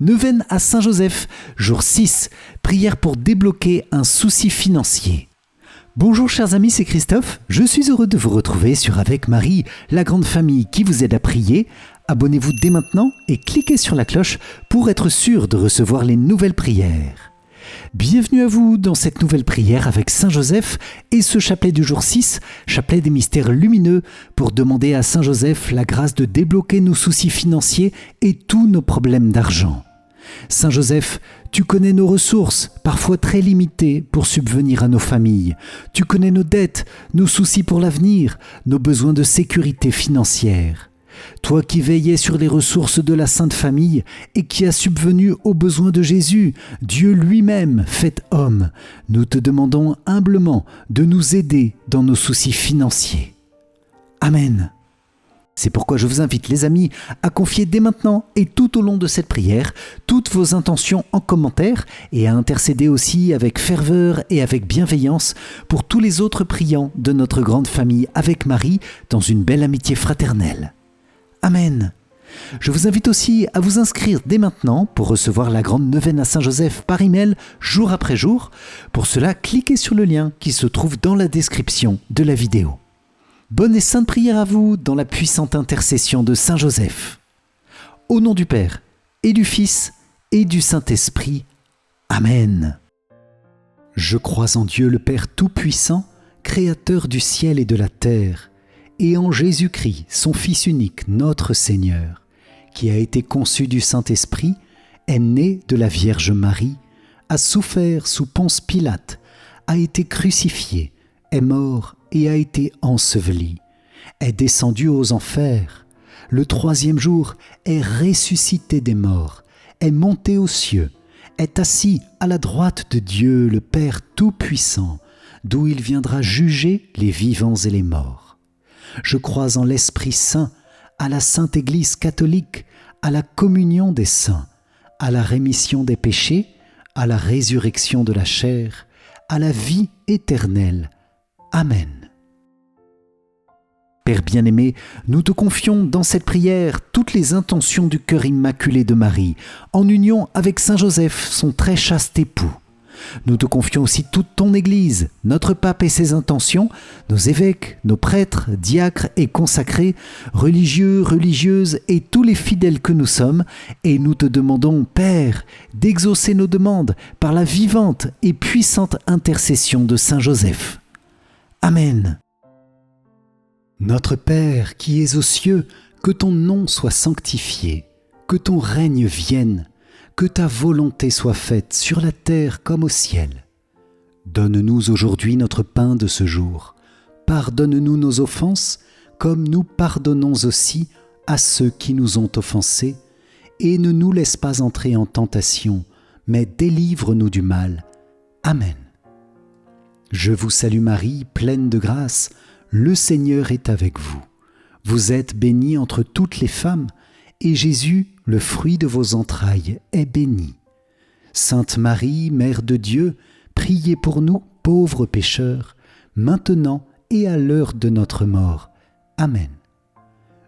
Neuvaine à Saint-Joseph, jour 6, prière pour débloquer un souci financier. Bonjour chers amis, c'est Christophe. Je suis heureux de vous retrouver sur Avec Marie, la grande famille qui vous aide à prier. Abonnez-vous dès maintenant et cliquez sur la cloche pour être sûr de recevoir les nouvelles prières. Bienvenue à vous dans cette nouvelle prière avec Saint-Joseph et ce chapelet du jour 6, chapelet des mystères lumineux, pour demander à Saint-Joseph la grâce de débloquer nos soucis financiers et tous nos problèmes d'argent. Saint-Joseph, tu connais nos ressources, parfois très limitées, pour subvenir à nos familles. Tu connais nos dettes, nos soucis pour l'avenir, nos besoins de sécurité financière. Toi qui veillais sur les ressources de la Sainte Famille et qui as subvenu aux besoins de Jésus, Dieu lui-même fait homme, nous te demandons humblement de nous aider dans nos soucis financiers. Amen. C'est pourquoi je vous invite, les amis, à confier dès maintenant et tout au long de cette prière toutes vos intentions en commentaire et à intercéder aussi avec ferveur et avec bienveillance pour tous les autres priants de notre grande famille avec Marie dans une belle amitié fraternelle. Amen. Je vous invite aussi à vous inscrire dès maintenant pour recevoir la grande neuvaine à Saint-Joseph par email jour après jour. Pour cela, cliquez sur le lien qui se trouve dans la description de la vidéo. Bonne et sainte prière à vous dans la puissante intercession de Saint-Joseph. Au nom du Père et du Fils et du Saint-Esprit. Amen. Je crois en Dieu le Père Tout-Puissant, Créateur du ciel et de la terre, et en Jésus-Christ, son Fils unique, notre Seigneur, qui a été conçu du Saint-Esprit, est né de la Vierge Marie, a souffert sous Ponce Pilate, a été crucifié, est mort et a été enseveli, est descendu aux enfers, le troisième jour est ressuscité des morts, est monté aux cieux, est assis à la droite de Dieu le Père Tout-Puissant, d'où il viendra juger les vivants et les morts. Je crois en l'Esprit Saint, à la Sainte Église catholique, à la communion des saints, à la rémission des péchés, à la résurrection de la chair, à la vie éternelle. Amen. Père bien-aimé, nous te confions dans cette prière toutes les intentions du cœur immaculé de Marie, en union avec Saint-Joseph, son très chaste époux. Nous te confions aussi toute ton Église, notre pape et ses intentions, nos évêques, nos prêtres, diacres et consacrés, religieux, religieuses et tous les fidèles que nous sommes, et nous te demandons, Père, d'exaucer nos demandes par la vivante et puissante intercession de Saint Joseph. Amen. Notre Père qui es aux cieux, que ton nom soit sanctifié, que ton règne vienne, que ta volonté soit faite sur la terre comme au ciel. Donne-nous aujourd'hui notre pain de ce jour. Pardonne-nous nos offenses, comme nous pardonnons aussi à ceux qui nous ont offensés. Et ne nous laisse pas entrer en tentation, mais délivre-nous du mal. Amen. Je vous salue Marie, pleine de grâce, le Seigneur est avec vous. Vous êtes bénie entre toutes les femmes, et Jésus, le fruit de vos entrailles, est béni. Sainte Marie, Mère de Dieu, priez pour nous, pauvres pécheurs, maintenant et à l'heure de notre mort. Amen.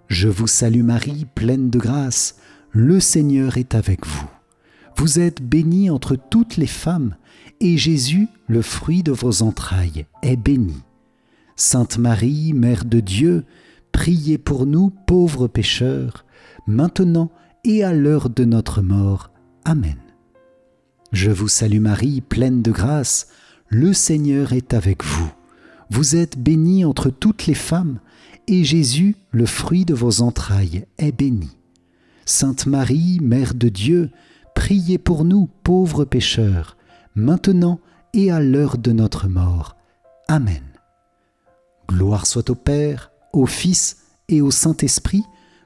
Je vous salue Marie, pleine de grâce, le Seigneur est avec vous. Vous êtes bénie entre toutes les femmes, et Jésus, le fruit de vos entrailles, est béni. Sainte Marie, Mère de Dieu, priez pour nous, pauvres pécheurs, maintenant et à l'heure de notre mort. Amen. Je vous salue Marie, pleine de grâce, le Seigneur est avec vous. Vous êtes bénie entre toutes les femmes, et Jésus, le fruit de vos entrailles, est béni. Sainte Marie, Mère de Dieu, priez pour nous, pauvres pécheurs, maintenant et à l'heure de notre mort. Amen. Gloire soit au Père, au Fils et au Saint-Esprit,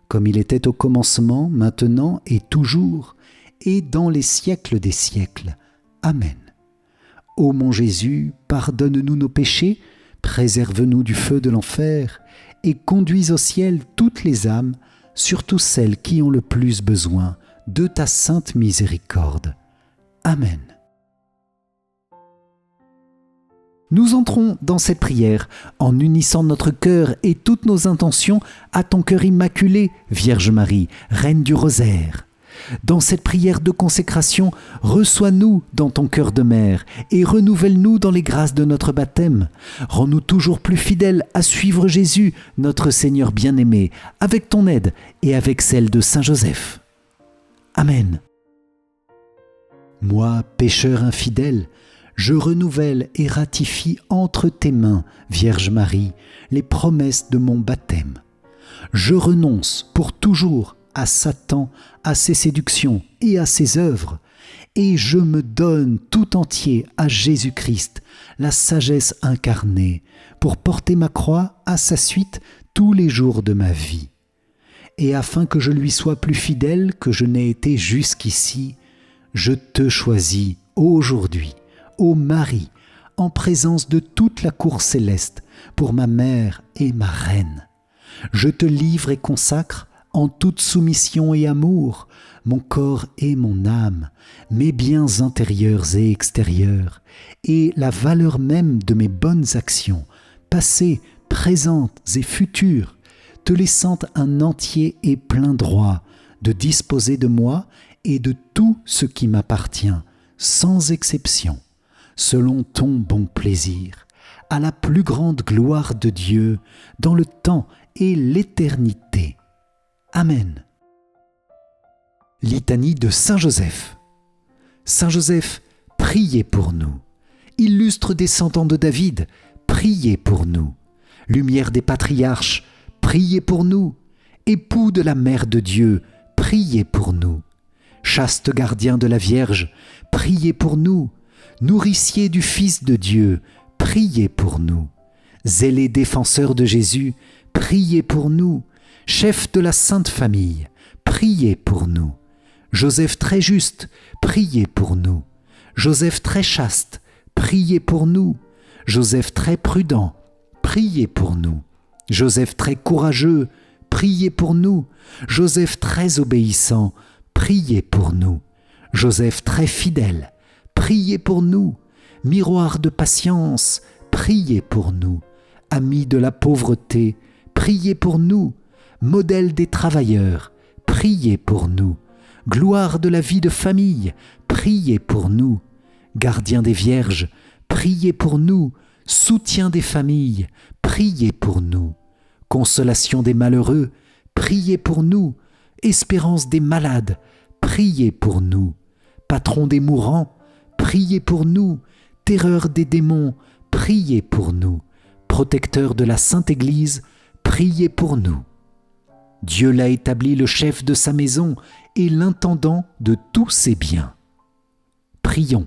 comme il était au commencement, maintenant et toujours, et dans les siècles des siècles. Amen. Ô mon Jésus, pardonne-nous nos péchés, préserve-nous du feu de l'enfer, et conduis au ciel toutes les âmes, surtout celles qui ont le plus besoin de ta sainte miséricorde. Amen. Nous entrons dans cette prière en unissant notre cœur et toutes nos intentions à ton cœur immaculé, Vierge Marie, Reine du Rosaire. Dans cette prière de consécration, reçois-nous dans ton cœur de mère et renouvelle-nous dans les grâces de notre baptême. Rends-nous toujours plus fidèles à suivre Jésus, notre Seigneur bien-aimé, avec ton aide et avec celle de Saint Joseph. Amen. Moi, pécheur infidèle, je renouvelle et ratifie entre tes mains, Vierge Marie, les promesses de mon baptême. Je renonce pour toujours à Satan, à ses séductions et à ses œuvres, et je me donne tout entier à Jésus-Christ, la sagesse incarnée, pour porter ma croix à sa suite tous les jours de ma vie. Et afin que je lui sois plus fidèle que je n'ai été jusqu'ici, je te choisis aujourd'hui, ô Marie, en présence de toute la cour céleste, pour ma mère et ma reine. Je te livre et consacre, en toute soumission et amour, mon corps et mon âme, mes biens intérieurs et extérieurs, et la valeur même de mes bonnes actions, passées, présentes et futures, te laissant un entier et plein droit de disposer de moi et de tout ce qui m'appartient, sans exception, selon ton bon plaisir, à la plus grande gloire de Dieu, dans le temps et l'éternité. Amen. Litanie de Saint Joseph. Saint Joseph, priez pour nous. Illustre descendant de David, priez pour nous. Lumière des patriarches, priez pour nous. Époux de la Mère de Dieu, priez pour nous. Chaste gardien de la Vierge, priez pour nous. Nourricier du Fils de Dieu, priez pour nous. Zélé défenseur de Jésus, priez pour nous. Chef de la Sainte Famille, priez pour nous. Joseph très juste, priez pour nous. Joseph très chaste, priez pour nous. Joseph très prudent, priez pour nous. Joseph très courageux, priez pour nous. Joseph très obéissant, priez pour nous. Joseph très fidèle, priez pour nous. Miroir de patience, priez pour nous. Ami de la pauvreté, priez pour nous. Modèle des travailleurs, priez pour nous. Gloire de la vie de famille, priez pour nous. Gardien des vierges, priez pour nous. Soutien des familles, priez pour nous. Consolation des malheureux, priez pour nous. Espérance des malades, priez pour nous. Patron des mourants, priez pour nous. Terreur des démons, priez pour nous. Protecteur de la Sainte Église, priez pour nous. Dieu l'a établi le chef de sa maison et l'intendant de tous ses biens. Prions.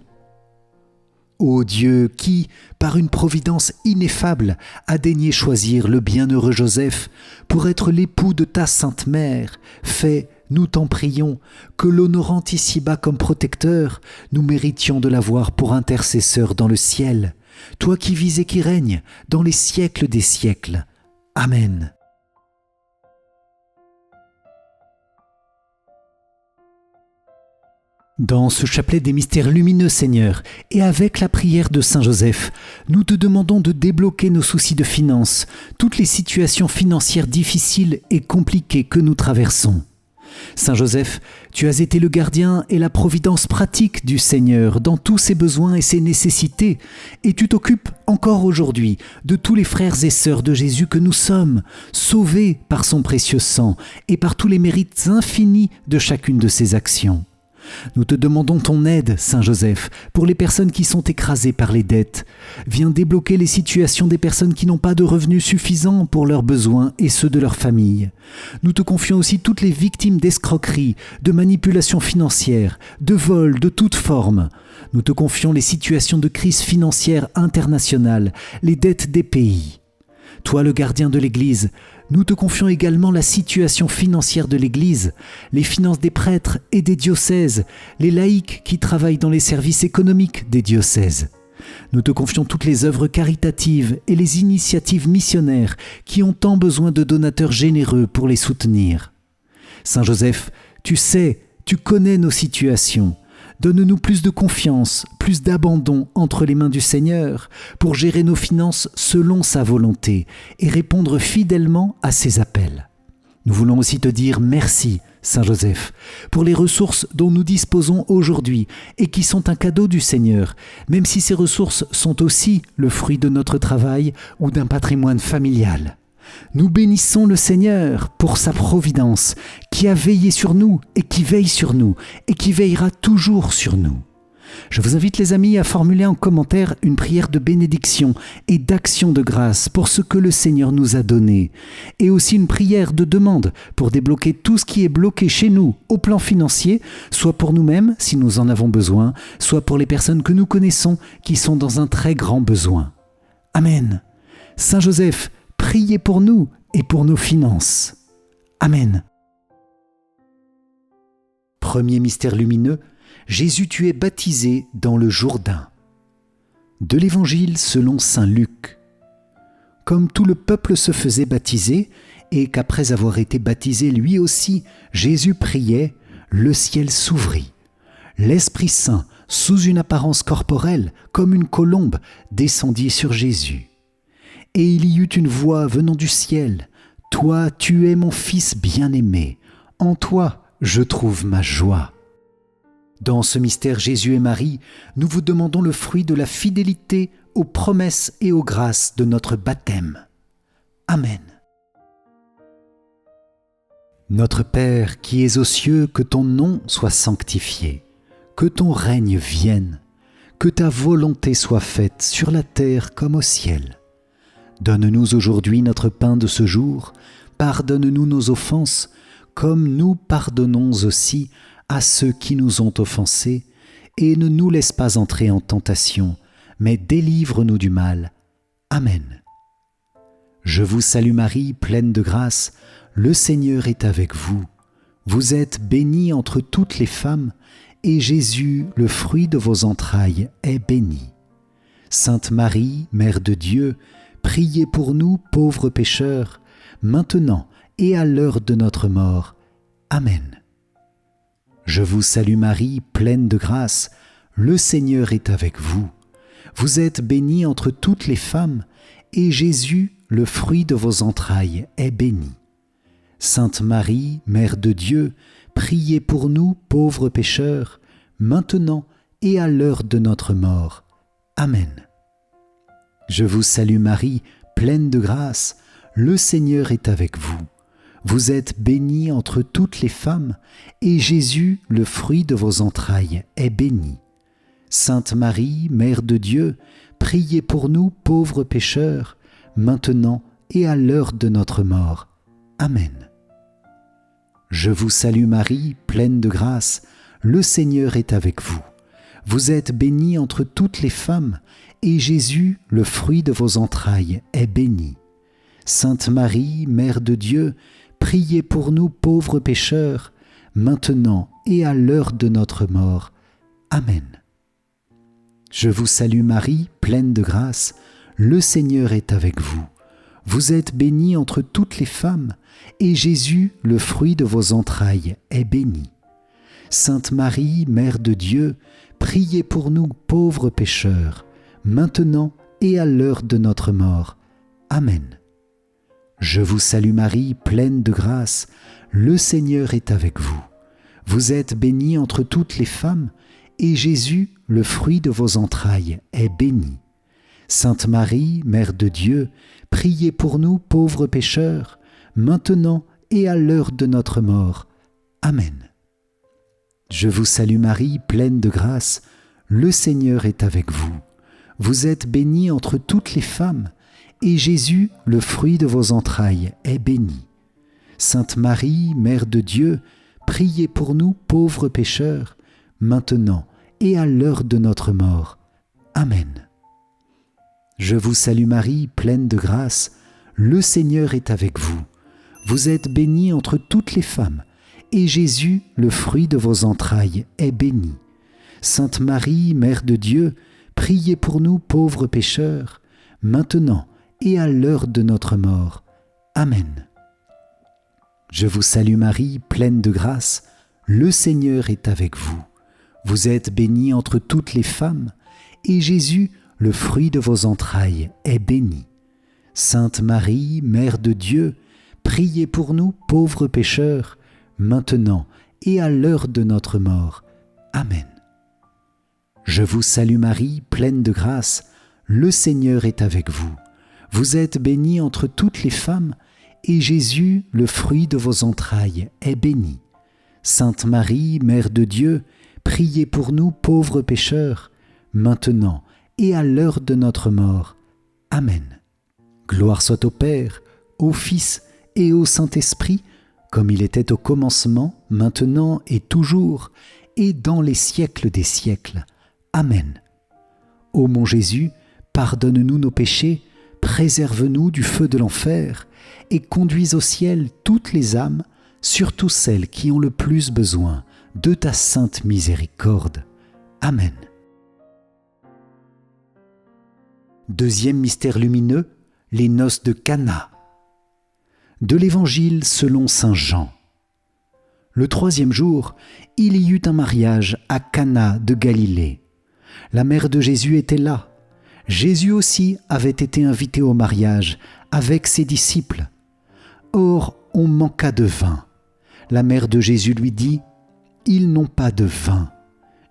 Ô Dieu qui, par une providence ineffable, a daigné choisir le bienheureux Joseph pour être l'époux de ta Sainte Mère, fais, nous t'en prions, que l'honorant ici-bas comme protecteur, nous méritions de l'avoir pour intercesseur dans le ciel, toi qui vis et qui règnes dans les siècles des siècles. Amen. Dans ce chapelet des mystères lumineux, Seigneur, et avec la prière de Saint Joseph, nous te demandons de débloquer nos soucis de finances, toutes les situations financières difficiles et compliquées que nous traversons. Saint Joseph, tu as été le gardien et la providence pratique du Seigneur dans tous ses besoins et ses nécessités, et tu t'occupes encore aujourd'hui de tous les frères et sœurs de Jésus que nous sommes, sauvés par son précieux sang et par tous les mérites infinis de chacune de ses actions. Nous te demandons ton aide, Saint Joseph, pour les personnes qui sont écrasées par les dettes. Viens débloquer les situations des personnes qui n'ont pas de revenus suffisants pour leurs besoins et ceux de leur famille. Nous te confions aussi toutes les victimes d'escroqueries, de manipulations financières, de vols de toutes formes. Nous te confions les situations de crise financière internationale, les dettes des pays. Toi, le gardien de l'Église, nous te confions également la situation financière de l'Église, les finances des prêtres et des diocèses, les laïcs qui travaillent dans les services économiques des diocèses. Nous te confions toutes les œuvres caritatives et les initiatives missionnaires qui ont tant besoin de donateurs généreux pour les soutenir. Saint Joseph, tu sais, tu connais nos situations. Donne-nous plus de confiance, plus d'abandon entre les mains du Seigneur pour gérer nos finances selon sa volonté et répondre fidèlement à ses appels. Nous voulons aussi te dire merci, Saint Joseph, pour les ressources dont nous disposons aujourd'hui et qui sont un cadeau du Seigneur, même si ces ressources sont aussi le fruit de notre travail ou d'un patrimoine familial. Nous bénissons le Seigneur pour sa providence, qui a veillé sur nous et qui veille sur nous et qui veillera toujours sur nous. Je vous invite les amis à formuler en commentaire une prière de bénédiction et d'action de grâce pour ce que le Seigneur nous a donné, et aussi une prière de demande pour débloquer tout ce qui est bloqué chez nous au plan financier, soit pour nous-mêmes si nous en avons besoin, soit pour les personnes que nous connaissons qui sont dans un très grand besoin. Amen. Saint Joseph, priez pour nous et pour nos finances. Amen. Premier mystère lumineux, Jésus, tu es baptisé dans le Jourdain. De l'Évangile selon saint Luc. Comme tout le peuple se faisait baptiser, et qu'après avoir été baptisé lui aussi, Jésus priait, le ciel s'ouvrit. L'Esprit Saint, sous une apparence corporelle, comme une colombe, descendit sur Jésus. Et il y eut une voix venant du ciel. « Toi, tu es mon Fils bien-aimé. En toi, je trouve ma joie. » Dans ce mystère Jésus et Marie, nous vous demandons le fruit de la fidélité aux promesses et aux grâces de notre baptême. Amen. Notre Père qui es aux cieux, que ton nom soit sanctifié, que ton règne vienne, que ta volonté soit faite sur la terre comme au ciel. Donne-nous aujourd'hui notre pain de ce jour, pardonne-nous nos offenses, comme nous pardonnons aussi à ceux qui nous ont offensés, et ne nous laisse pas entrer en tentation, mais délivre-nous du mal. Amen. Je vous salue Marie, pleine de grâce, le Seigneur est avec vous. Vous êtes bénie entre toutes les femmes, et Jésus, le fruit de vos entrailles, est béni. Sainte Marie, Mère de Dieu, priez pour nous pauvres pécheurs, maintenant et à l'heure de notre mort. Amen. Je vous salue Marie, pleine de grâce, le Seigneur est avec vous. Vous êtes bénie entre toutes les femmes, et Jésus, le fruit de vos entrailles, est béni. Sainte Marie, Mère de Dieu, priez pour nous pauvres pécheurs, maintenant et à l'heure de notre mort. Amen. Je vous salue Marie, pleine de grâce, le Seigneur est avec vous. Vous êtes bénie entre toutes les femmes, et Jésus, le fruit de vos entrailles, est béni. Sainte Marie, Mère de Dieu, priez pour nous pauvres pécheurs, maintenant et à l'heure de notre mort. Amen. Je vous salue Marie, pleine de grâce, le Seigneur est avec vous. Vous êtes bénie entre toutes les femmes, et Jésus, le fruit de vos entrailles, est béni. Sainte Marie, Mère de Dieu, priez pour nous pauvres pécheurs, maintenant et à l'heure de notre mort. Amen. Je vous salue Marie, pleine de grâce, le Seigneur est avec vous. Vous êtes bénie entre toutes les femmes, et Jésus, le fruit de vos entrailles, est béni. Sainte Marie, Mère de Dieu, priez pour nous pauvres pécheurs, maintenant et à l'heure de notre mort. Amen. Je vous salue Marie, pleine de grâce, le Seigneur est avec vous. Vous êtes bénie entre toutes les femmes, et Jésus, le fruit de vos entrailles, est béni. Sainte Marie, Mère de Dieu, priez pour nous pauvres pécheurs, maintenant et à l'heure de notre mort. Amen. Je vous salue Marie, pleine de grâce, le Seigneur est avec vous. Vous êtes bénie entre toutes les femmes, et Jésus, le fruit de vos entrailles, est béni. Sainte Marie, Mère de Dieu, priez pour nous pauvres pécheurs, maintenant et à l'heure de notre mort. Amen. Je vous salue Marie, pleine de grâce, le Seigneur est avec vous. Vous êtes bénie entre toutes les femmes, et Jésus, le fruit de vos entrailles, est béni. Sainte Marie, Mère de Dieu, priez pour nous pauvres pécheurs, maintenant et à l'heure de notre mort. Amen. Je vous salue Marie, pleine de grâce, le Seigneur est avec vous. Vous êtes bénie entre toutes les femmes, et Jésus, le fruit de vos entrailles, est béni. Sainte Marie, Mère de Dieu, priez pour nous pauvres pécheurs, maintenant et à l'heure de notre mort. Amen. Je vous salue Marie, pleine de grâce, le Seigneur est avec vous. Vous êtes bénie entre toutes les femmes, et Jésus, le fruit de vos entrailles, est béni. Sainte Marie, Mère de Dieu, priez pour nous pauvres pécheurs, maintenant et à l'heure de notre mort. Amen. Gloire soit au Père, au Fils et au Saint-Esprit, comme il était au commencement, maintenant et toujours, et dans les siècles des siècles. Amen. Ô mon Jésus, pardonne-nous nos péchés, préserve-nous du feu de l'enfer, et conduis au ciel toutes les âmes, surtout celles qui ont le plus besoin de ta sainte miséricorde. Amen. Deuxième mystère lumineux, les noces de Cana. De l'Évangile selon saint Jean. Le troisième jour, il y eut un mariage à Cana de Galilée. La mère de Jésus était là. Jésus aussi avait été invité au mariage avec ses disciples. Or, on manqua de vin. La mère de Jésus lui dit « Ils n'ont pas de vin. »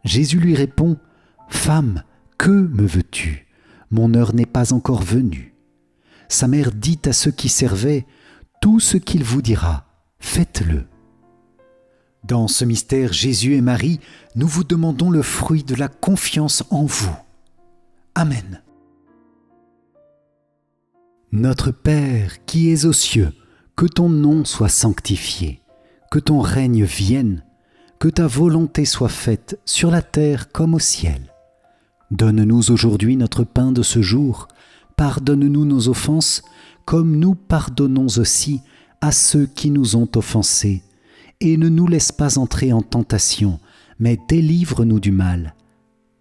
Jésus lui répond « Femme, que me veux-tu ? Mon heure n'est pas encore venue. » Sa mère dit à ceux qui servaient « Tout ce qu'il vous dira, faites-le. » Dans ce mystère Jésus et Marie, nous vous demandons le fruit de la confiance en vous. Amen. Notre Père qui es aux cieux, que ton nom soit sanctifié, que ton règne vienne, que ta volonté soit faite sur la terre comme au ciel. Donne-nous aujourd'hui notre pain de ce jour, pardonne-nous nos offenses, comme nous pardonnons aussi à ceux qui nous ont offensés, et ne nous laisse pas entrer en tentation, mais délivre-nous du mal.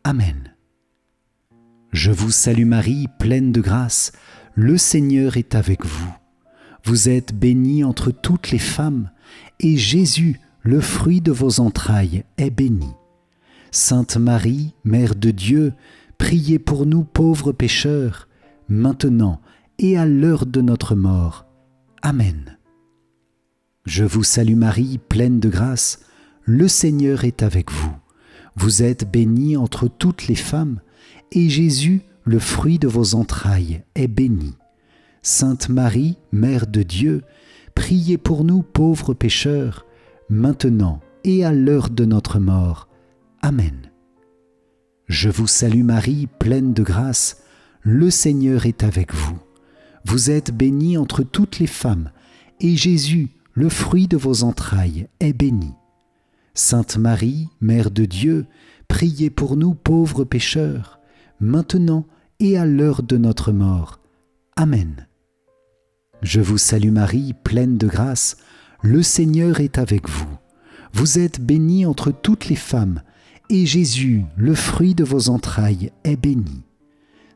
Amen. Je vous salue Marie, pleine de grâce, le Seigneur est avec vous. Vous êtes bénie entre toutes les femmes, et Jésus, le fruit de vos entrailles, est béni. Sainte Marie, Mère de Dieu, priez pour nous pauvres pécheurs, maintenant et à l'heure de notre mort. Amen. Je vous salue Marie, pleine de grâce, le Seigneur est avec vous. Vous êtes bénie entre toutes les femmes, et Jésus, le fruit de vos entrailles, est béni. Sainte Marie, Mère de Dieu, priez pour nous pauvres pécheurs, maintenant et à l'heure de notre mort. Amen. Je vous salue Marie, pleine de grâce, le Seigneur est avec vous. Vous êtes bénie entre toutes les femmes, et Jésus, le fruit de vos entrailles, est béni. Sainte Marie, Mère de Dieu, priez pour nous pauvres pécheurs, maintenant et à l'heure de notre mort. Amen. Je vous salue Marie, pleine de grâce, le Seigneur est avec vous. Vous êtes bénie entre toutes les femmes, et Jésus, le fruit de vos entrailles, est béni.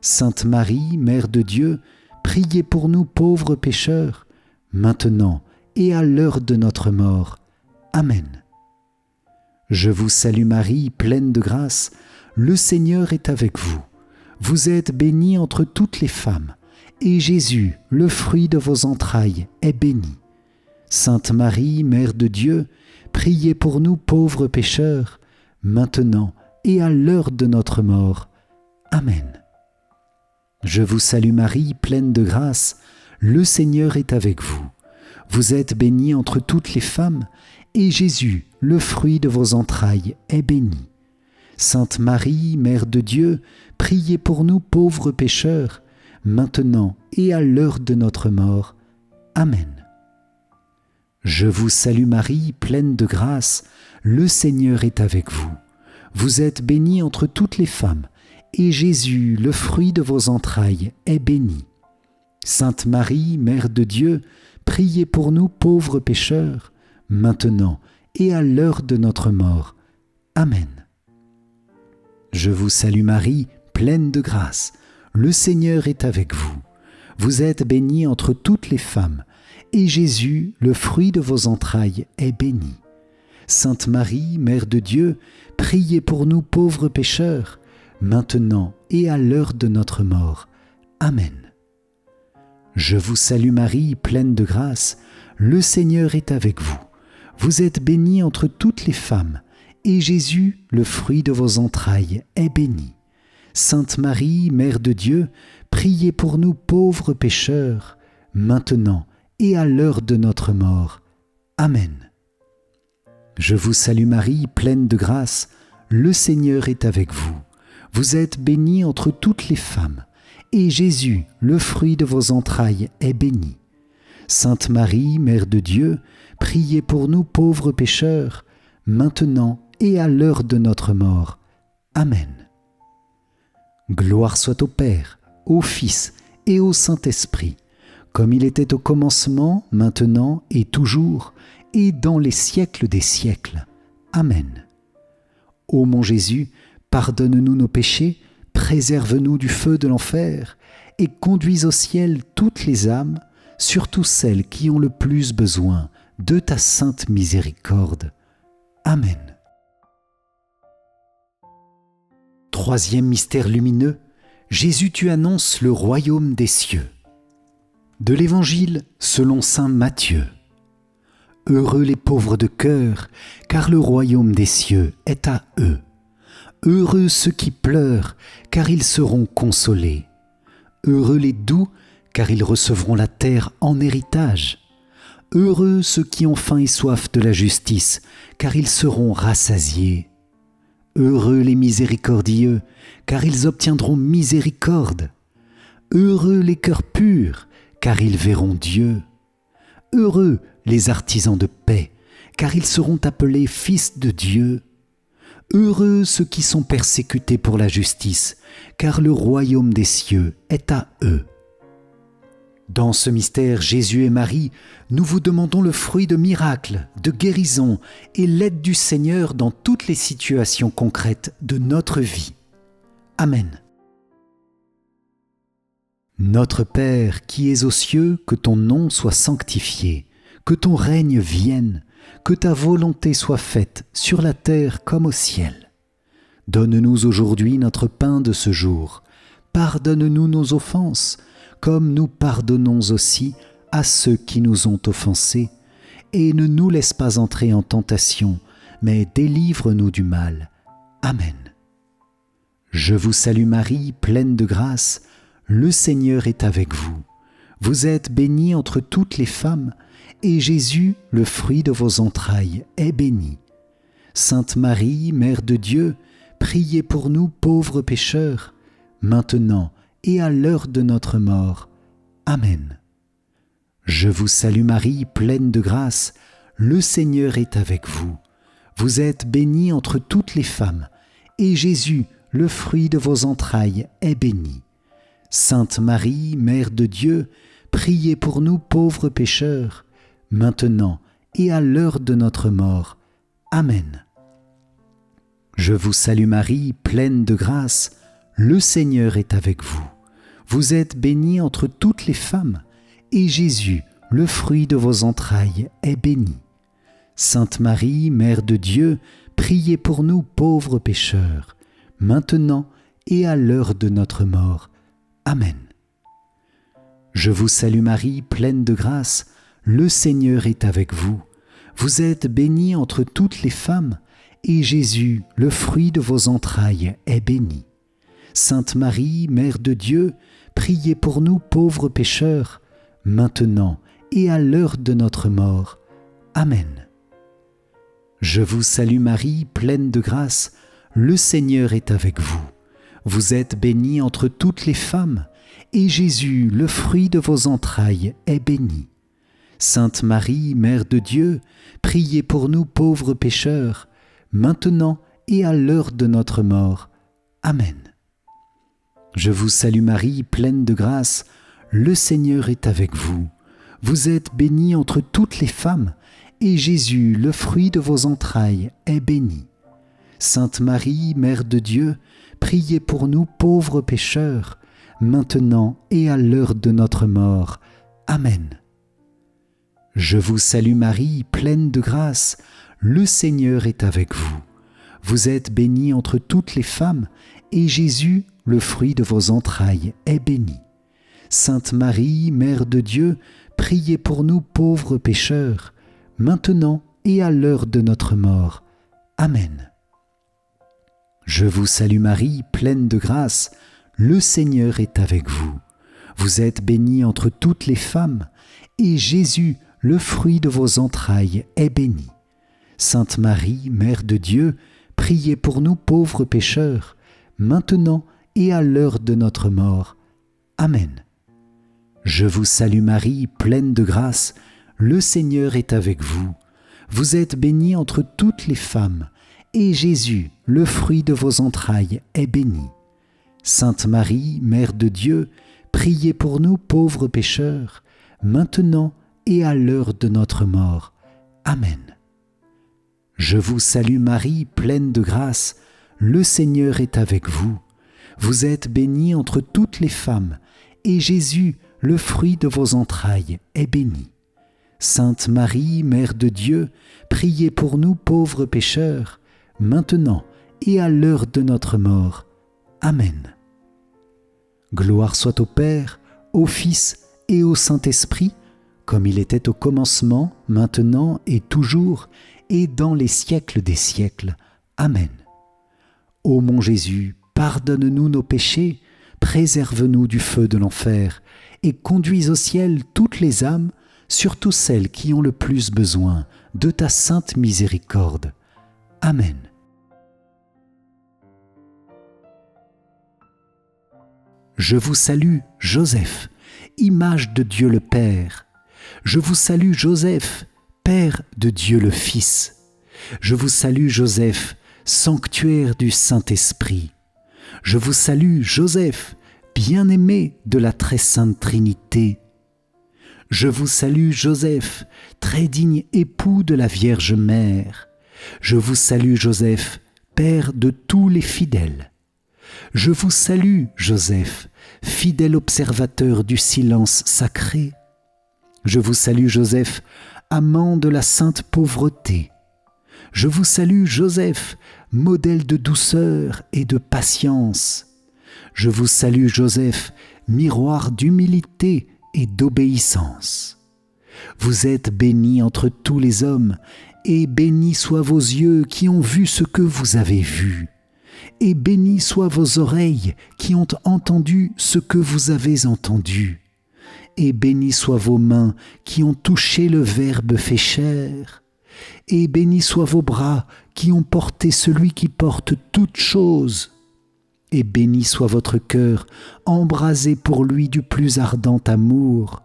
Sainte Marie, Mère de Dieu, priez pour nous pauvres pécheurs, maintenant et à l'heure de notre mort. Amen. Je vous salue Marie, pleine de grâce, le Seigneur est avec vous. Vous êtes bénie entre toutes les femmes, et Jésus, le fruit de vos entrailles, est béni. Sainte Marie, Mère de Dieu, priez pour nous pauvres pécheurs, maintenant et à l'heure de notre mort. Amen. Je vous salue Marie, pleine de grâce, le Seigneur est avec vous. Vous êtes bénie entre toutes les femmes, et Jésus, le fruit de vos entrailles, est béni. Sainte Marie, Mère de Dieu, priez pour nous pauvres pécheurs, maintenant et à l'heure de notre mort. Amen. Je vous salue Marie, pleine de grâce, le Seigneur est avec vous. Vous êtes bénie entre toutes les femmes, et Jésus, le fruit de vos entrailles, est béni. Sainte Marie, Mère de Dieu, priez pour nous pauvres pécheurs, maintenant et à l'heure de notre mort. Amen. Je vous salue Marie, pleine de grâce, le Seigneur est avec vous. Vous êtes bénie entre toutes les femmes, et Jésus, le fruit de vos entrailles, est béni. Sainte Marie, Mère de Dieu, priez pour nous pauvres pécheurs, maintenant et à l'heure de notre mort. Amen. Je vous salue Marie, pleine de grâce, le Seigneur est avec vous. Vous êtes bénie entre toutes les femmes, et Jésus, le fruit de vos entrailles, est béni. Sainte Marie, Mère de Dieu, priez pour nous pauvres pécheurs, maintenant et à l'heure de notre mort. Amen. Je vous salue Marie, pleine de grâce, le Seigneur est avec vous. Vous êtes bénie entre toutes les femmes, et Jésus, le fruit de vos entrailles, est béni. Sainte Marie, Mère de Dieu, priez pour nous pauvres pécheurs, maintenant et à l'heure de notre mort. Amen. Gloire soit au Père, au Fils et au Saint-Esprit, comme il était au commencement, maintenant et toujours, et dans les siècles des siècles. Amen. Ô mon Jésus, pardonne-nous nos péchés, préserve-nous du feu de l'enfer, et conduis au ciel toutes les âmes, surtout celles qui ont le plus besoin de ta sainte miséricorde. Amen. Troisième mystère lumineux, Jésus, tu annonces le royaume des cieux. De l'Évangile selon saint Matthieu. Heureux les pauvres de cœur, car le royaume des cieux est à eux. Heureux ceux qui pleurent, car ils seront consolés. Heureux les doux, car ils recevront la terre en héritage. Heureux ceux qui ont faim et soif de la justice, car ils seront rassasiés. Heureux les miséricordieux, car ils obtiendront miséricorde. Heureux les cœurs purs, car ils verront Dieu. Heureux les artisans de paix, car ils seront appelés fils de Dieu. Heureux ceux qui sont persécutés pour la justice, car le royaume des cieux est à eux. Dans ce mystère, Jésus et Marie, nous vous demandons le fruit de miracles, de guérisons et l'aide du Seigneur dans toutes les situations concrètes de notre vie. Amen. Notre Père qui es aux cieux, que ton nom soit sanctifié, que ton règne vienne, que ta volonté soit faite sur la terre comme au ciel. Donne-nous aujourd'hui notre pain de ce jour. Pardonne-nous nos offenses, comme nous pardonnons aussi à ceux qui nous ont offensés. Et ne nous laisse pas entrer en tentation, mais délivre-nous du mal. Amen. Je vous salue Marie, pleine de grâce, le Seigneur est avec vous. Vous êtes bénie entre toutes les femmes, et Jésus, le fruit de vos entrailles, est béni. Sainte Marie, Mère de Dieu, priez pour nous pauvres pécheurs, maintenant et à l'heure de notre mort. Amen. Je vous salue Marie, pleine de grâce, le Seigneur est avec vous. Vous êtes bénie entre toutes les femmes, et Jésus, le fruit de vos entrailles, est béni. Sainte Marie, Mère de Dieu, priez pour nous pauvres pécheurs, maintenant et à l'heure de notre mort. Amen. Je vous salue Marie, pleine de grâce, le Seigneur est avec vous. Vous êtes bénie entre toutes les femmes, et Jésus, le fruit de vos entrailles, est béni. Sainte Marie, Mère de Dieu, priez pour nous pauvres pécheurs, maintenant et à l'heure de notre mort. Amen. Je vous salue Marie, pleine de grâce, le Seigneur est avec vous. Vous êtes bénie entre toutes les femmes, et Jésus, le fruit de vos entrailles, est béni. Sainte Marie, Mère de Dieu, priez pour nous pauvres pécheurs, maintenant et à l'heure de notre mort. Amen. Je vous salue Marie, pleine de grâce, le Seigneur est avec vous. Vous êtes bénie entre toutes les femmes, et Jésus, le fruit de vos entrailles, est béni. Sainte Marie, Mère de Dieu, priez pour nous pauvres pécheurs, maintenant et à l'heure de notre mort. Amen. Je vous salue Marie, pleine de grâce, le Seigneur est avec vous. Vous êtes bénie entre toutes les femmes, et Jésus, le fruit de vos entrailles, est béni. Sainte Marie, Mère de Dieu, priez pour nous pauvres pécheurs, maintenant et à l'heure de notre mort. Amen. Je vous salue Marie, pleine de grâce, le Seigneur est avec vous. Vous êtes bénie entre toutes les femmes, et Jésus, le fruit de vos entrailles, est béni. Sainte Marie, Mère de Dieu, priez pour nous pauvres pécheurs, maintenant et à l'heure de notre mort. Amen. Je vous salue Marie, pleine de grâce, le Seigneur est avec vous. Vous êtes bénie entre toutes les femmes, et Jésus, le fruit de vos entrailles, est béni. Sainte Marie, Mère de Dieu, priez pour nous pauvres pécheurs, maintenant et à l'heure de notre mort. Amen. Je vous salue Marie, pleine de grâce, le Seigneur est avec vous. Vous êtes bénie entre toutes les femmes, et Jésus, le fruit de vos entrailles, est béni. Sainte Marie, Mère de Dieu, priez pour nous pauvres pécheurs, maintenant et à l'heure de notre mort. Amen. Je vous salue Marie, pleine de grâce, le Seigneur est avec vous. Vous êtes bénie entre toutes les femmes, et Jésus, le fruit de vos entrailles, est béni. Sainte Marie, Mère de Dieu, priez pour nous pauvres pécheurs, maintenant et à l'heure de notre mort. Amen. Gloire soit au Père, au Fils et au Saint-Esprit, comme il était au commencement, maintenant et toujours, et dans les siècles des siècles. Amen. Ô mon Jésus, pardonne-nous nos péchés, préserve-nous du feu de l'enfer, et conduis au ciel toutes les âmes, surtout celles qui ont le plus besoin de ta sainte miséricorde. Amen. Je vous salue, Joseph, image de Dieu le Père. Je vous salue, Joseph, Père de Dieu le Fils. Je vous salue, Joseph, sanctuaire du Saint-Esprit. Je vous salue, Joseph, bien-aimé de la très sainte Trinité. Je vous salue, Joseph, très digne époux de la Vierge Mère. Je vous salue, Joseph, Père de tous les fidèles. Je vous salue, Joseph, fidèle observateur du silence sacré. Je vous salue, Joseph, amant de la sainte pauvreté. Je vous salue, Joseph, modèle de douceur et de patience. Je vous salue, Joseph, miroir d'humilité et d'obéissance. Vous êtes béni entre tous les hommes, et bénis soient vos yeux qui ont vu ce que vous avez vu, et bénis soient vos oreilles qui ont entendu ce que vous avez entendu, et bénis soient vos mains qui ont touché le Verbe fait chair, et bénis soient vos bras qui ont porté celui qui porte toutes choses, et béni soit votre cœur embrasé pour lui du plus ardent amour,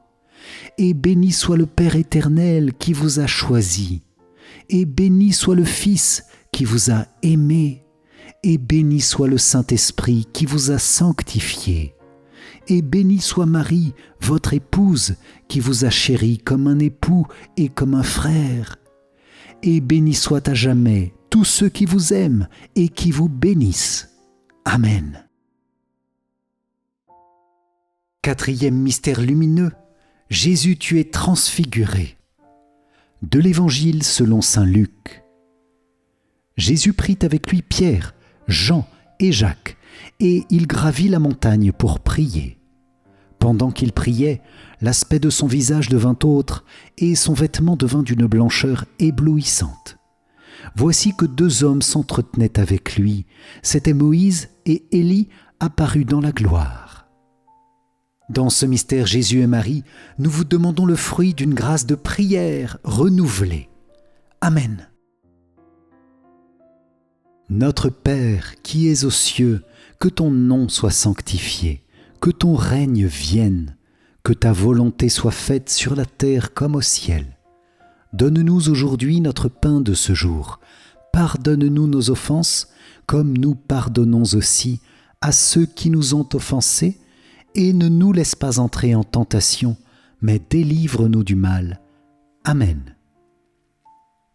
et béni soit le Père éternel qui vous a choisi, et béni soit le Fils qui vous a aimé, et béni soit le Saint-Esprit qui vous a sanctifié, et béni soit Marie, votre épouse, qui vous a chéri comme un époux et comme un frère, et béni soit à jamais tous ceux qui vous aiment et qui vous bénissent. Amen. Quatrième mystère lumineux, Jésus tu es transfiguré. De l'Évangile selon saint Luc. Jésus prit avec lui Pierre, Jean et Jacques, et il gravit la montagne pour prier. Pendant qu'il priait, l'aspect de son visage devint autre, et son vêtement devint d'une blancheur éblouissante. Voici que deux hommes s'entretenaient avec lui, c'étaient Moïse et Élie apparus dans la gloire. Dans ce mystère Jésus et Marie, nous vous demandons le fruit d'une grâce de prière renouvelée. Amen. Notre Père qui es aux cieux, que ton nom soit sanctifié, que ton règne vienne, que ta volonté soit faite sur la terre comme au ciel. Donne-nous aujourd'hui notre pain de ce jour. Pardonne-nous nos offenses, comme nous pardonnons aussi à ceux qui nous ont offensés, et ne nous laisse pas entrer en tentation, mais délivre-nous du mal. Amen.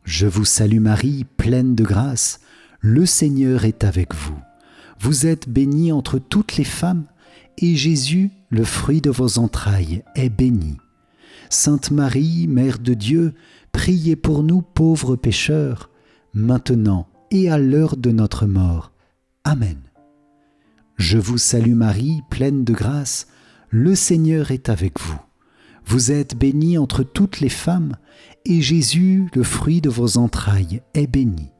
Je vous salue Marie, pleine de grâce, le Seigneur est avec vous. Vous êtes bénie entre toutes les femmes, et Jésus, le fruit de vos entrailles, est béni. Sainte Marie, Mère de Dieu, priez pour nous pauvres pécheurs, maintenant et à l'heure de notre mort. Amen. Je vous salue Marie, pleine de grâce, le Seigneur est avec vous. Vous êtes bénie entre toutes les femmes, et Jésus, le fruit de vos entrailles, est béni.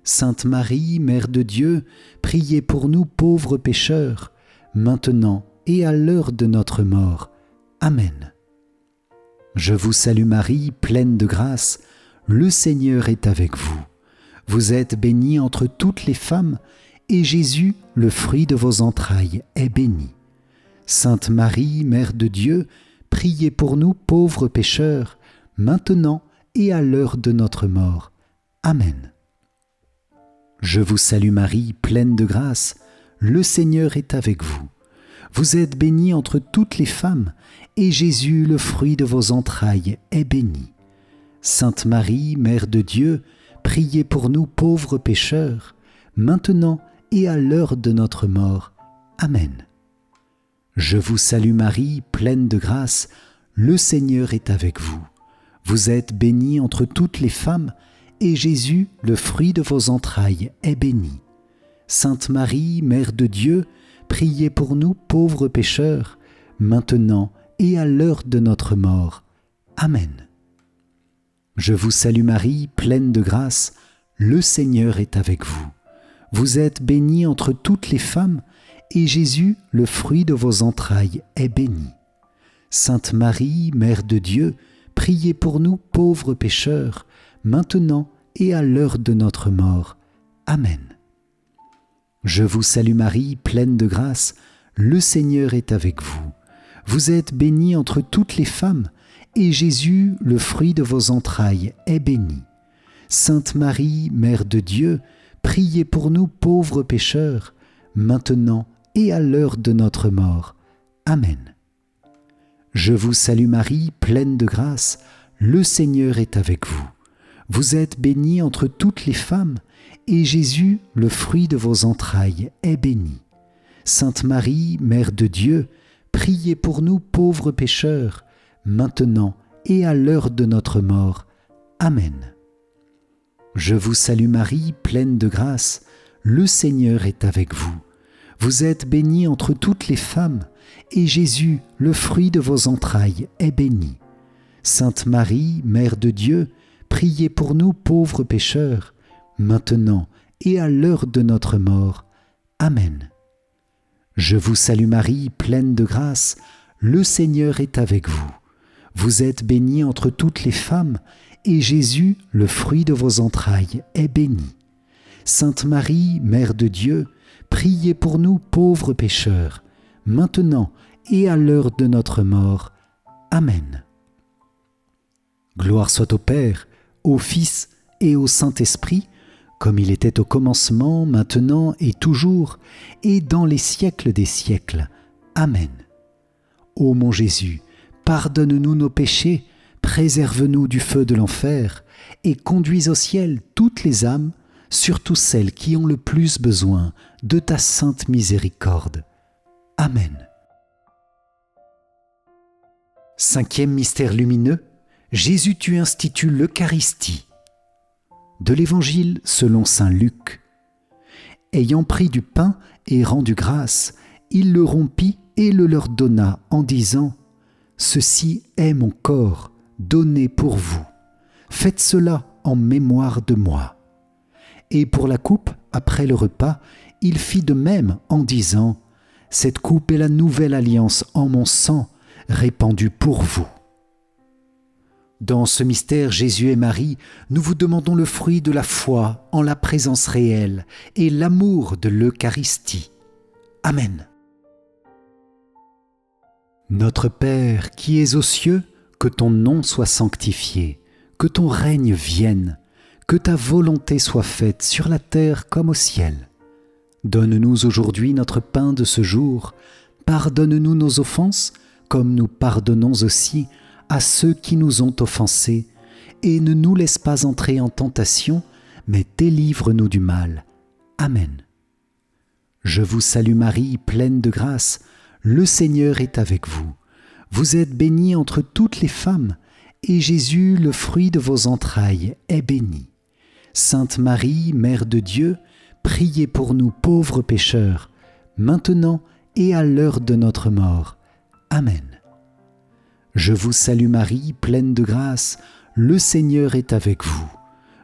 Sainte Marie, Mère de Dieu, priez pour nous pauvres pécheurs, maintenant et à l'heure de notre mort. Amen. Je vous salue Marie, pleine de grâce, le Seigneur est avec vous. Vous êtes bénie entre toutes les femmes, et Jésus, le fruit de vos entrailles, est béni. Sainte Marie, Mère de Dieu, priez pour nous pauvres pécheurs, maintenant et à l'heure de notre mort. Amen. Je vous salue Marie, pleine de grâce, le Seigneur est avec vous. Vous êtes bénie entre toutes les femmes, et Jésus, le fruit de vos entrailles, est béni. Sainte Marie, Mère de Dieu, priez pour nous pauvres pécheurs, maintenant et à l'heure de notre mort. Amen. Je vous salue Marie, pleine de grâce, le Seigneur est avec vous. Vous êtes bénie entre toutes les femmes, et Jésus, le fruit de vos entrailles, est béni. Sainte Marie, Mère de Dieu, priez pour nous pauvres pécheurs, maintenant et à l'heure de notre mort. Amen. Je vous salue Marie, pleine de grâce, le Seigneur est avec vous. Vous êtes bénie entre toutes les femmes, et Jésus, le fruit de vos entrailles, est béni. Sainte Marie, Mère de Dieu, priez pour nous pauvres pécheurs, maintenant et à l'heure de notre mort. Amen. Je vous salue Marie, pleine de grâce, le Seigneur est avec vous. Vous êtes bénie entre toutes les femmes, et Jésus, le fruit de vos entrailles, est béni. Sainte Marie, Mère de Dieu, priez pour nous pauvres pécheurs, maintenant et à l'heure de notre mort. Amen. Je vous salue Marie, pleine de grâce, le Seigneur est avec vous. Vous êtes bénie entre toutes les femmes, et Jésus, le fruit de vos entrailles, est béni. Sainte Marie, Mère de Dieu, priez pour nous pauvres pécheurs, maintenant et à l'heure de notre mort. Amen. Je vous salue Marie, pleine de grâce, le Seigneur est avec vous. Vous êtes bénie entre toutes les femmes, et Jésus, le fruit de vos entrailles, est béni. Sainte Marie, Mère de Dieu, priez pour nous pauvres pécheurs, maintenant et à l'heure de notre mort. Amen. Je vous salue Marie, pleine de grâce, le Seigneur est avec vous. Vous êtes bénie entre toutes les femmes, et Jésus, le fruit de vos entrailles, est béni. Sainte Marie, Mère de Dieu, priez pour nous pauvres pécheurs, maintenant et à l'heure de notre mort. Amen. Gloire soit au Père, au Fils et au Saint-Esprit, comme il était au commencement, maintenant et toujours, et dans les siècles des siècles. Amen. Ô mon Jésus, pardonne-nous nos péchés, préserve-nous du feu de l'enfer, et conduis au ciel toutes les âmes, surtout celles qui ont le plus besoin de ta sainte miséricorde. Amen. Cinquième mystère lumineux, Jésus tu institues l'Eucharistie. De l'Évangile selon saint Luc. Ayant pris du pain et rendu grâce, il le rompit et le leur donna en disant « Ceci est mon corps, donné pour vous. Faites cela en mémoire de moi. » Et pour la coupe, après le repas, il fit de même en disant « Cette coupe est la nouvelle alliance en mon sang, répandue pour vous. » Dans ce mystère, Jésus et Marie, nous vous demandons le fruit de la foi en la présence réelle et l'amour de l'Eucharistie. Amen. Notre Père qui es aux cieux, que ton nom soit sanctifié, que ton règne vienne, que ta volonté soit faite sur la terre comme au ciel. Donne-nous aujourd'hui notre pain de ce jour. Pardonne-nous nos offenses, comme nous pardonnons aussi à ceux qui nous ont offensés, et ne nous laisse pas entrer en tentation, mais délivre-nous du mal. Amen. Je vous salue Marie, pleine de grâce, le Seigneur est avec vous. Vous êtes bénie entre toutes les femmes, et Jésus, le fruit de vos entrailles, est béni. Sainte Marie, Mère de Dieu, priez pour nous pauvres pécheurs, maintenant et à l'heure de notre mort. Amen. Je vous salue Marie, pleine de grâce, le Seigneur est avec vous.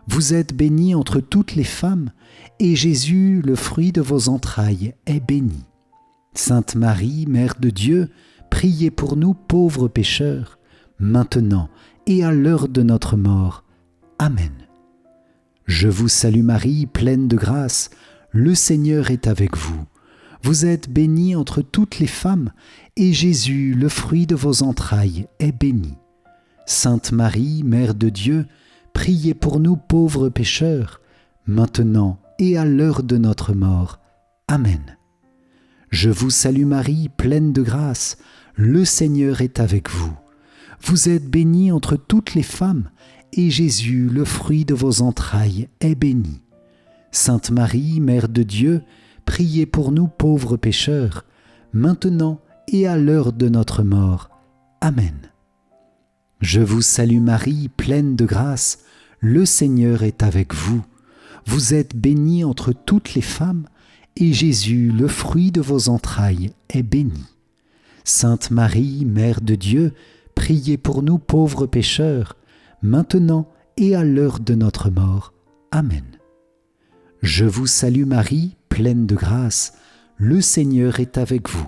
Vous êtes bénie entre toutes les femmes, et Jésus, le fruit de vos entrailles, est béni. Sainte Marie, Mère de Dieu, priez pour nous pauvres pécheurs, maintenant et à l'heure de notre mort. Amen. Je vous salue Marie, pleine de grâce, le Seigneur est avec vous. Vous êtes bénie entre toutes les femmes, et Jésus, le fruit de vos entrailles, est béni. Sainte Marie, Mère de Dieu, priez pour nous pauvres pécheurs, maintenant et à l'heure de notre mort. Amen. Je vous salue Marie, pleine de grâce, le Seigneur est avec vous. Vous êtes bénie entre toutes les femmes, et Jésus, le fruit de vos entrailles, est béni. Sainte Marie, Mère de Dieu, priez pour nous pauvres pécheurs, maintenant et à l'heure de notre mort. Amen. Je vous salue Marie, pleine de grâce, le Seigneur est avec vous. Vous êtes bénie entre toutes les femmes, et Jésus, le fruit de vos entrailles, est béni. Sainte Marie, Mère de Dieu, priez pour nous pauvres pécheurs, maintenant et à l'heure de notre mort. Amen. Je vous salue Marie, pleine de grâce, le Seigneur est avec vous.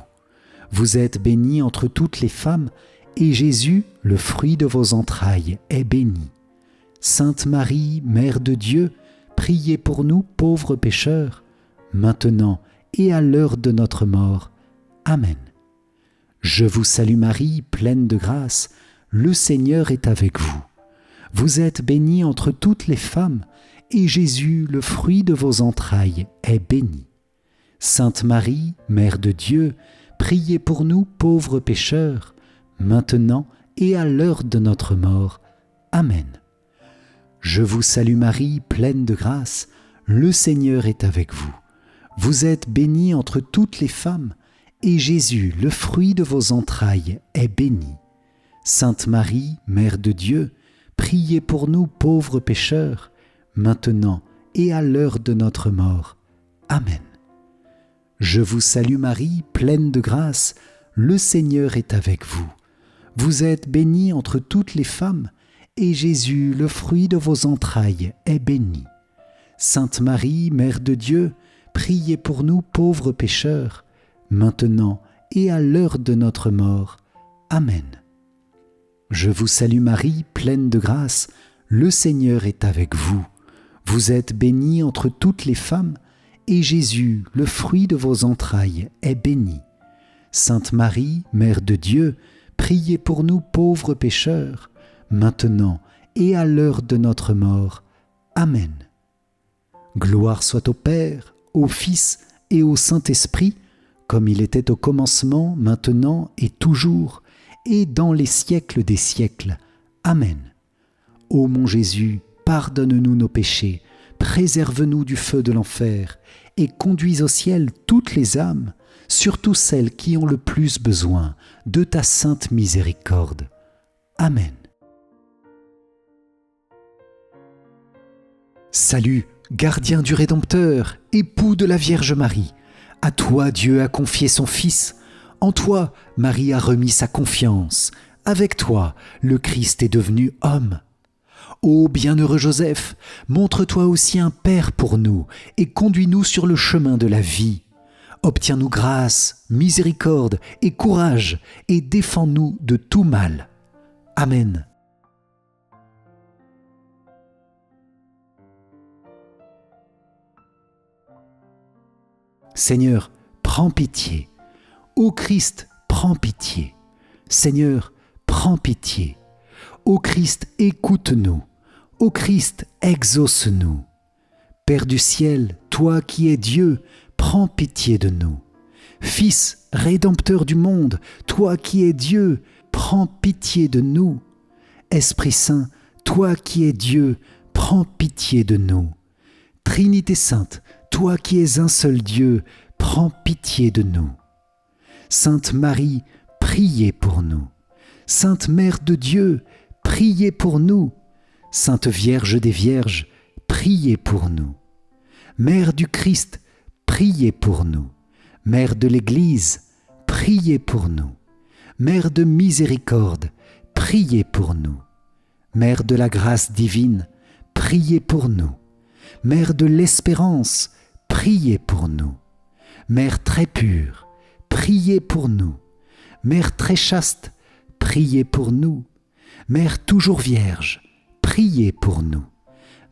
Vous êtes bénie entre toutes les femmes, et Jésus, le fruit de vos entrailles, est béni. Sainte Marie, Mère de Dieu, priez pour nous pauvres pécheurs, maintenant et à l'heure de notre mort. Amen. Je vous salue Marie, pleine de grâce, le Seigneur est avec vous. Vous êtes bénie entre toutes les femmes, et Jésus, le fruit de vos entrailles, est béni. Sainte Marie, Mère de Dieu, priez pour nous pauvres pécheurs, maintenant et à l'heure de notre mort. Amen. Je vous salue Marie, pleine de grâce, le Seigneur est avec vous. Vous êtes bénie entre toutes les femmes, et Jésus, le fruit de vos entrailles, est béni. Sainte Marie, Mère de Dieu, priez pour nous pauvres pécheurs, maintenant et à l'heure de notre mort. Amen. Je vous salue Marie, pleine de grâce, le Seigneur est avec vous. Vous êtes bénie entre toutes les femmes, et Jésus, le fruit de vos entrailles, est béni. Sainte Marie, Mère de Dieu, priez pour nous pauvres pécheurs, maintenant et à l'heure de notre mort. Amen. Je vous salue Marie, pleine de grâce, le Seigneur est avec vous. Vous êtes bénie entre toutes les femmes, et Jésus, le fruit de vos entrailles, est béni. Sainte Marie, Mère de Dieu, priez pour nous pauvres pécheurs, maintenant et à l'heure de notre mort. Amen. Gloire soit au Père, au Fils et au Saint-Esprit, comme il était au commencement, maintenant et toujours, et dans les siècles des siècles. Amen. Ô mon Jésus, pardonne-nous nos péchés, préserve-nous du feu de l'enfer, et conduis au ciel toutes les âmes, surtout celles qui ont le plus besoin de ta sainte miséricorde. Amen. Salut, gardien du Rédempteur, époux de la Vierge Marie. À toi Dieu a confié son Fils. En toi, Marie a remis sa confiance. Avec toi, le Christ est devenu homme. Ô bienheureux Joseph, montre-toi aussi un Père pour nous et conduis-nous sur le chemin de la vie. Obtiens-nous grâce, miséricorde et courage et défends-nous de tout mal. Amen. Seigneur, prends pitié. Ô Christ, prends pitié. Seigneur, prends pitié. Ô Christ, écoute-nous. Ô Christ, exauce-nous. Père du ciel, toi qui es Dieu, prends pitié de nous. Fils, Rédempteur du monde, toi qui es Dieu, prends pitié de nous. Esprit Saint, toi qui es Dieu, prends pitié de nous. Trinité Sainte, toi qui es un seul Dieu, prends pitié de nous. Sainte Marie, priez pour nous. Sainte Mère de Dieu, priez pour nous. Sainte Vierge des Vierges, priez pour nous. Mère du Christ, priez pour nous. Mère de l'Église, priez pour nous. Mère de miséricorde, priez pour nous. Mère de la grâce divine, priez pour nous. Mère de l'espérance, priez pour nous. Mère très pure, priez pour nous. Mère très chaste, priez pour nous. Mère toujours vierge, priez pour nous.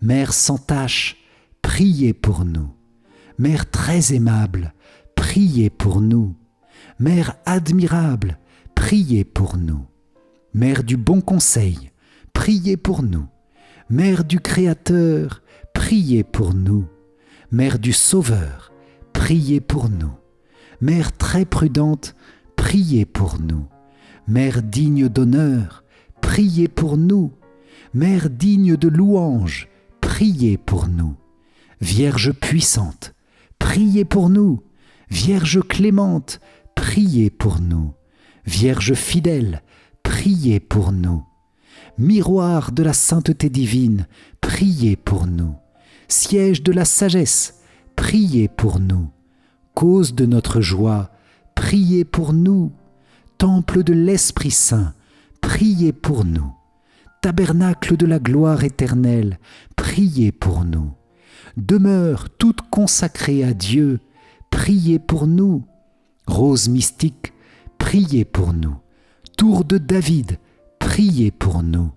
Mère sans tache, priez pour nous. Mère très aimable, priez pour nous. Mère admirable, priez pour nous. Mère du bon conseil, priez pour nous. Mère du Créateur, priez pour nous. Mère du Sauveur, priez pour nous. Mère très prudente, priez pour nous. Mère digne d'honneur, priez pour nous. Mère digne de louange, priez pour nous. Vierge puissante, priez pour nous. Vierge clémente, priez pour nous. Vierge fidèle, priez pour nous. Miroir de la sainteté divine, priez pour nous. Siège de la sagesse, priez pour nous. Cause de notre joie, priez pour nous. Temple de l'Esprit Saint, priez pour nous. Tabernacle de la gloire éternelle, priez pour nous. Demeure toute consacrée à Dieu, priez pour nous. Rose mystique, priez pour nous. Tour de David, priez pour nous.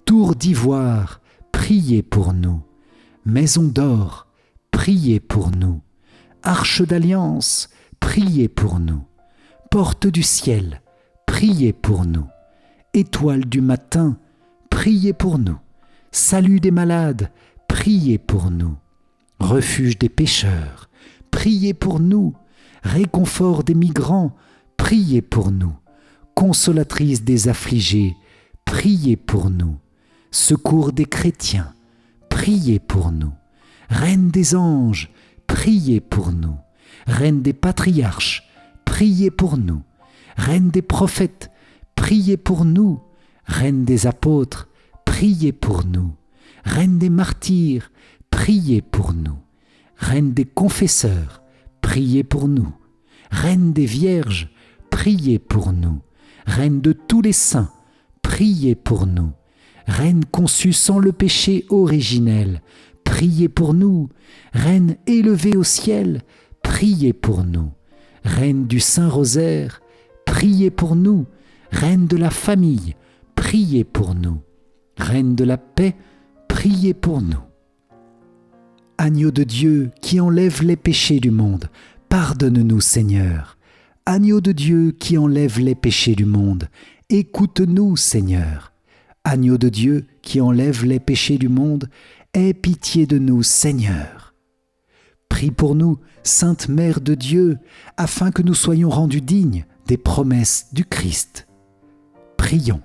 Tour d'ivoire, priez pour nous. Maison d'or, priez pour nous. Arche d'alliance, priez pour nous. Porte du ciel, priez pour nous. Étoile du matin, priez pour nous. Salut des malades, priez pour nous. Refuge des pécheurs, priez pour nous. Réconfort des migrants, priez pour nous. Consolatrice des affligés, priez pour nous. Secours des chrétiens, priez pour nous. Reine des anges, priez pour nous. Reine des patriarches, priez pour nous. Reine des prophètes, priez pour nous. Reine des apôtres, priez pour nous. Reine des martyrs, priez pour nous. Reine des confesseurs, priez pour nous. Reine des vierges, priez pour nous. Reine de tous les saints, priez pour nous. Reine conçue sans le péché originel, priez pour nous. Reine élevée au ciel, priez pour nous. Reine du Saint-Rosaire, priez pour nous. Reine de la famille, priez pour nous. Reine de la paix, priez pour nous. Agneau de Dieu qui enlève les péchés du monde, pardonne-nous Seigneur. Agneau de Dieu qui enlève les péchés du monde, écoute-nous Seigneur. Agneau de Dieu qui enlève les péchés du monde, aie pitié de nous Seigneur. Prie pour nous, Sainte Mère de Dieu, afin que nous soyons rendus dignes des promesses du Christ. Prions.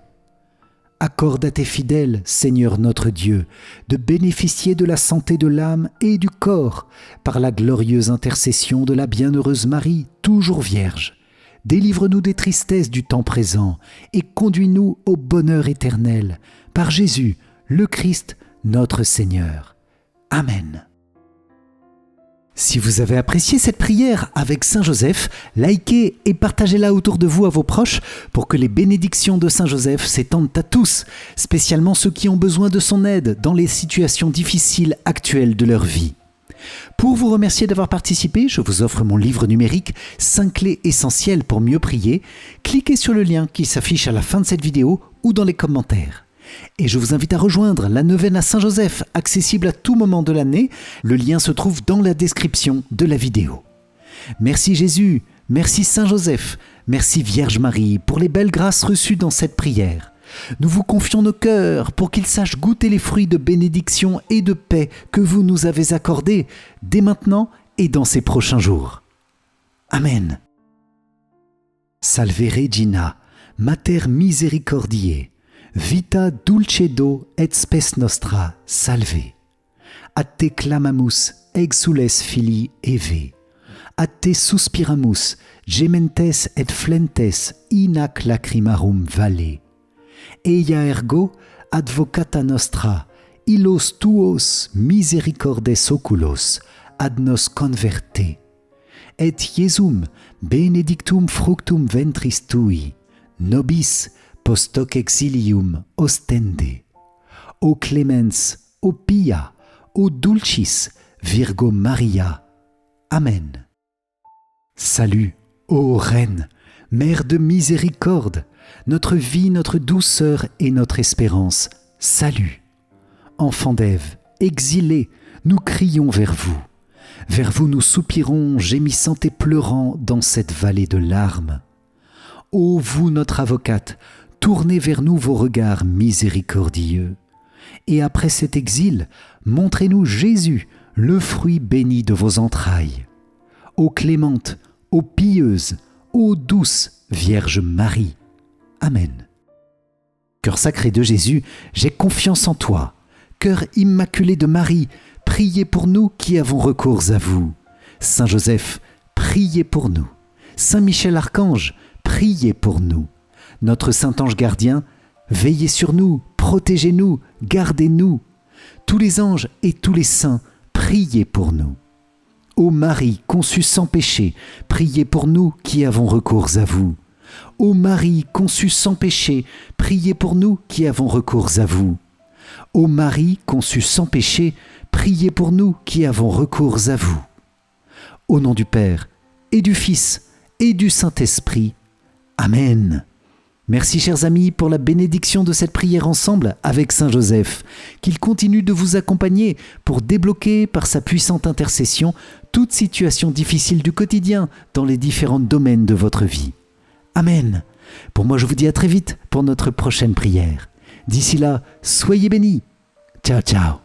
Accorde à tes fidèles, Seigneur notre Dieu, de bénéficier de la santé de l'âme et du corps par la glorieuse intercession de la bienheureuse Marie, toujours Vierge. Délivre-nous des tristesses du temps présent et conduis-nous au bonheur éternel, par Jésus, le Christ, notre Seigneur. Amen. Si vous avez apprécié cette prière avec Saint Joseph, likez et partagez-la autour de vous à vos proches pour que les bénédictions de Saint Joseph s'étendent à tous, spécialement ceux qui ont besoin de son aide dans les situations difficiles actuelles de leur vie. Pour vous remercier d'avoir participé, je vous offre mon livre numérique 5 clés essentielles pour mieux prier. Cliquez sur le lien qui s'affiche à la fin de cette vidéo ou dans les commentaires. Et je vous invite à rejoindre la neuvaine à Saint-Joseph, accessible à tout moment de l'année. Le lien se trouve dans la description de la vidéo. Merci Jésus, merci Saint-Joseph, merci Vierge Marie pour les belles grâces reçues dans cette prière. Nous vous confions nos cœurs pour qu'ils sachent goûter les fruits de bénédiction et de paix que vous nous avez accordés dès maintenant et dans ces prochains jours. Amen. Salve Regina, Mater Misericordiae, Vita dulcedo et spes nostra, salve. A te clamamus, exules filii Eve. A te suspiramus, gementes et flentes, in ac lacrimarum vale. Eia ergo, advocata nostra, illos tuos misericordes oculos, ad nos converte. Et Iesum benedictum fructum ventris tui, nobis post hoc exilium ostende. O clemens, o pia, o dulcis, Virgo Maria. Amen. Salut, ô Reine, Mère de miséricorde, notre vie, notre douceur et notre espérance. Salut. Enfants d'Ève, exilés, nous crions vers vous. Vers vous nous soupirons, gémissant et pleurant dans cette vallée de larmes. Ô vous, notre avocate, tournez vers nous vos regards miséricordieux. Et après cet exil, montrez-nous Jésus, le fruit béni de vos entrailles. Ô clémente, ô pieuse, ô douce Vierge Marie. Amen. Cœur sacré de Jésus, j'ai confiance en toi. Cœur immaculé de Marie, priez pour nous qui avons recours à vous. Saint Joseph, priez pour nous. Saint Michel Archange, priez pour nous. Notre Saint Ange gardien, veillez sur nous, protégez-nous, gardez-nous. Tous les anges et tous les saints, priez pour nous. Ô Marie, conçue sans péché, priez pour nous qui avons recours à vous. Ô Marie, conçue sans péché, priez pour nous qui avons recours à vous. Ô Marie, conçue sans péché, priez pour nous qui avons recours à vous. Au nom du Père, et du Fils, et du Saint-Esprit. Amen. Merci chers amis pour la bénédiction de cette prière ensemble avec Saint Joseph, qu'il continue de vous accompagner pour débloquer par sa puissante intercession toute situation difficile du quotidien dans les différents domaines de votre vie. Amen. Pour moi je vous dis à très vite pour notre prochaine prière. D'ici là, soyez bénis. Ciao ciao.